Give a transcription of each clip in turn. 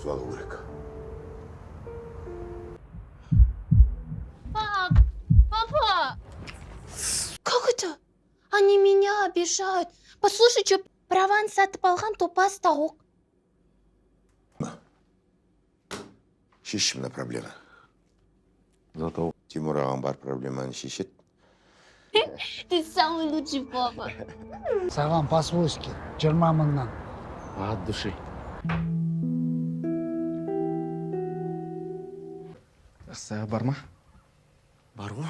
сатып алу керек. Папа! Как это? Они меня обижают. Послушай, что праван сатып алған топас тауық. Шешімді проблема. Зато Тимур ағам бар проблеманы шешет. Ты самый лучший папа. Саған по-свойски, 20 мыңнан. от души. Сага бар ма? Бар ғой.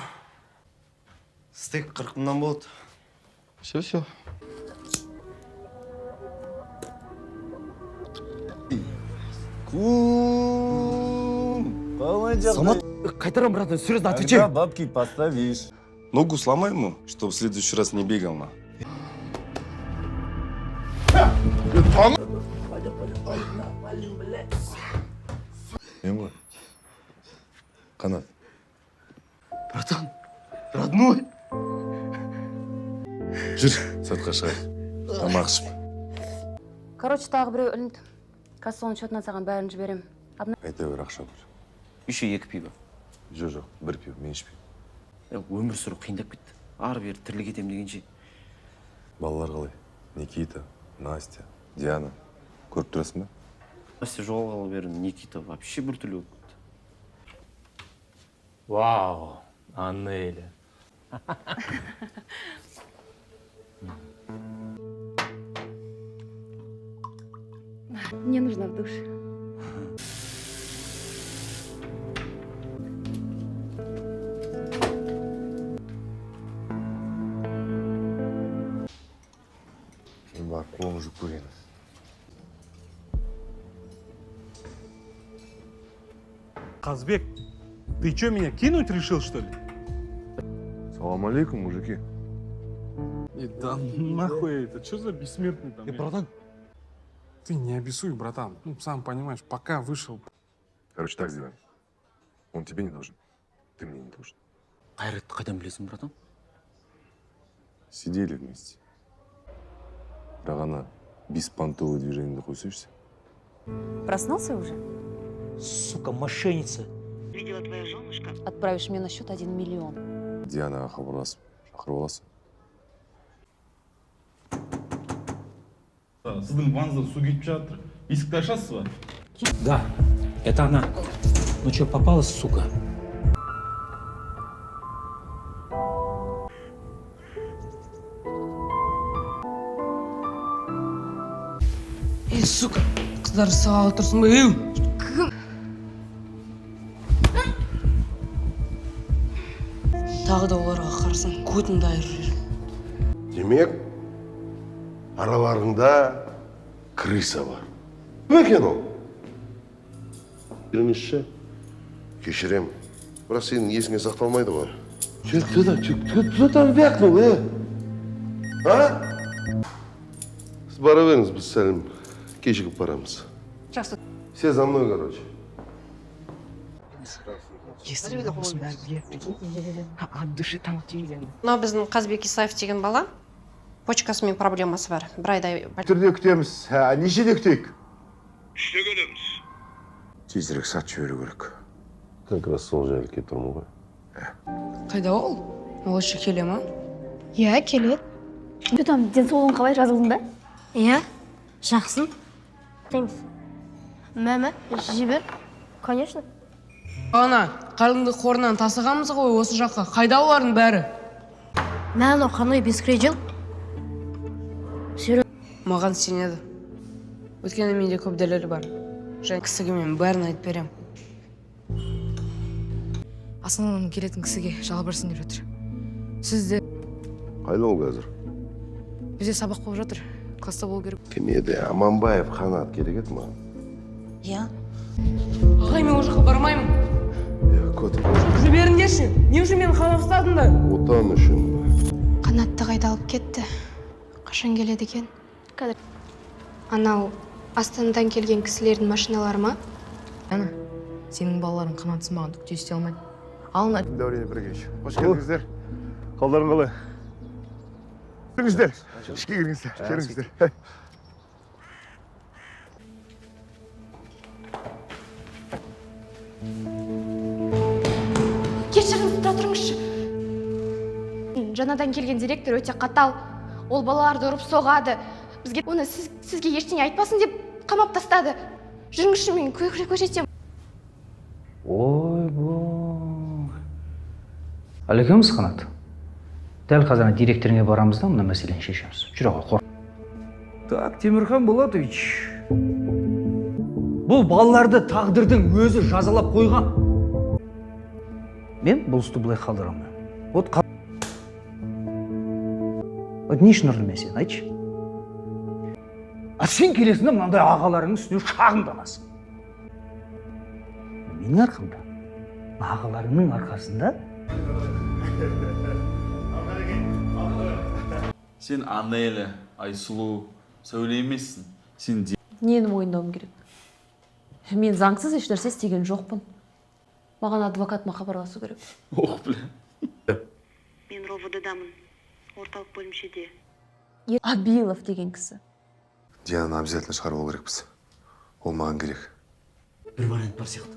Стейк 40 мыңнан болды. Все. Самат, Кайтарам, братан, серьезно, отвечай. бабки поставишь. Ногу сломай ему, чтобы в следующий раз не бегал на. Мен ғой? Қанат. Братан, родной. Жүр, сыртқа шығайық. Тамақ ішіп. Короче, тағы біреу ілінді. Кассаның счетына саған бәрін жіберем. Қайта бір ақша бар. Еще 2 пиво. Жоқ, бір пиво, мен ішпеймін. Өмір сүру қиындап кетті. Ары бері тірлік етем дегенше. Балалар қалай? Никита, Настя, Диана. Көріп тұрасың ба? Настя жоғалғалы бері Никита вообще біртүрлі болып кетті. Вау, Аннеля. Мне нужно в душ. Мен барып қолын жуып көрейін. Казбек, ты что, меня кинуть решил, что ли? Салам алейкум, мужики. Да нахуй это, что за бессмертный там? Братан, Ты не обессуй, братан. Ну, сам понимаешь, пока вышел. Короче, так сделаем. Он тебе не должен. Ты мне не должен. Қайратты қайдан білесің, братан? Сидели вместе. Бірақ ана беспонтовый движениеді қойсайшься. Проснулся уже? Сука, мошенница. Отправишь мне на счет 1 миллион. Дианаға хабарласып шақырып аласың. Сіздің ваннада су кетіп жатыр. Есікті ашасыз ба? Да, это она. Ну что, попалась, сука? Ей, сука, қыздар сағалы тұрсын ба, еу? Тағы да оларға қарасаң, көтіңді айырып жіберем. Демек, араларыңда крыса бар. Кім екен ол? Білмеші, кешірем. Бірақ сенің есіңе сақталмайды ғой. Что там вякнул, А? Сіз бара беріңіз, біз сәлем кешігіп барамыз. Жақсы. Все за мной, короче. Мынау біздің Қазбек Исаев деген бала. Почкасымен проблемасы бар. Бір айдай. Түрде күтеміз. Нешеде күтейік? Үште келеміз. Тезірек сат жіберу керек. Как раз сол жайлы кетіп тұрмын ғой. Қайда ол? Ол еще келе ма? Иә, келеді. Там денсаулығың қалай, жазылдың ба? Иә, жақсын. Мама, жібер. Конечно. Ана, қарыңды қорынан тасығанбыз ғой осы жаққа. Қайда олардың бәрі? Мән қандай бескрежил? Маған сенеді. Өткені менде көп дәлелі бар. Және кісіге мен бәрін айтып берем. Асылының келетін кісіге жалбырсын деп жатыр. Сізде Қайда ол қазір? бізде сабақ болып жатыр. Класста болу керек. Кім еді? Аманбаев Қанат керек еді маған. Иә. Ағай, мен ол жаққа бармаймын. Көтіп. Жіберіңдерші. Не үшін мені қамап ұстадыңдар? Отан үшін. Қанатты қайда алып кетті. Қашан келеді екен? Анау Астанадан келген кісілердің машиналары ма? Ана, сенің балаларың қанатсыз маған түк те істей алмайды. Алына. Дәурен Біргеш. Қош келдіңіздер. Қалдарың қалай? Кіріңіздер. Ішке кіріңіздер. Келіңіздер. жаңадан келген директор өте қатал. Ол балаларды ұрып соғады. Бізге оны сізге ештеңе айтпасын деп қамап тастады. Жүріңізші, мен көрсетемін. Ойбой. Алекеміз қанат. Дәл қазір директорыңа барамыз да мына мәселені шешеміз. Жүре ғой, қор. Так, Темірхан Болатович. Бұл балаларды тағдырдың өзі жазалап қойған. Мен бұл істі былай қалдырамын. Вот не үшін ұрдым мен сен, айтшы? Сен келесінде мынандай ағаларыңның үстіне шағымданасың. Менің арқамда, ағаларыңның арқасында. Сен андай әлі, Айсұлу, сөйлей емессің. Сен Нені мойындауым керек? Мен заңсыз еш нәрсе істеген жоқпын. Маған адвокатыма хабарласу керек. Оқ, біле. Мен РОВД-дамын. Орталық бөлімшеде. Абилов деген кісі. Диананы обязательно шығарып ол керекпіз. Ол маған керек. Бір вариант бар сияқты.